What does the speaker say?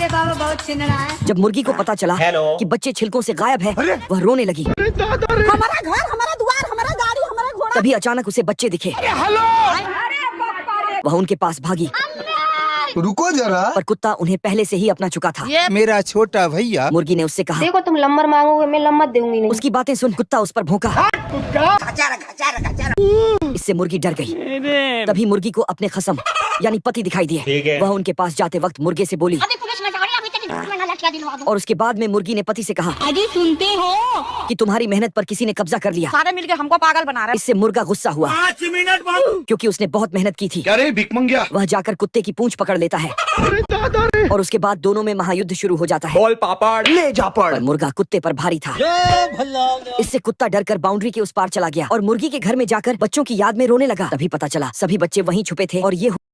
अरे बाबा बहुत छिंदड़ा है। जब मुर्गी को पता चला कि बच्चे छिलकों से गायब है, वह रोने लगी। हमारा घर, हमारा द्वार, हमारा गाड़ी, हमारा घोड़ा। तभी अचानक उसे बच्चे दिखे। वह उनके पास भागी, रुको जरा। पर कुत्ता उन्हें पहले से ही अपना चुका था। मेरा छोटा भैया। मुर्गी ने उससे कहा, देखो तुम लम्बर मांगोगे, मैं लम्बर दूंगी नहीं। उसकी बातें सुन कुत्ता उस पर भौंका। इससे मुर्गी डर गई। तभी मुर्गी को अपने खसम यानी पति दिखाई दिए। वह उनके पास जाते वक्त मुर्गे से बोली, और उसके बाद में मुर्गी ने पति से कहा, अजी सुनते हो कि तुम्हारी मेहनत पर किसी ने कब्जा कर लिया। सारे मिलके हमको पागल बना रहे। इससे मुर्गा गुस्सा हुआ 5 मिनट बाद, क्योंकि उसने बहुत मेहनत की थी। क्या रे भिख मंगिया? वह जाकर कुत्ते की पूंछ पकड़ लेता है और उसके बाद दोनों में महायुद्ध शुरू हो जाता है। बोल पापड़ ले जा पड़। पर मुर्गा कुत्ते पर भारी था। इससे कुत्ता डरकर बाउंड्री के उस पार चला गया और मुर्गी के घर में जाकर बच्चों की याद में रोने लगा। तभी पता चला सभी बच्चे वहीं छुपे थे और ये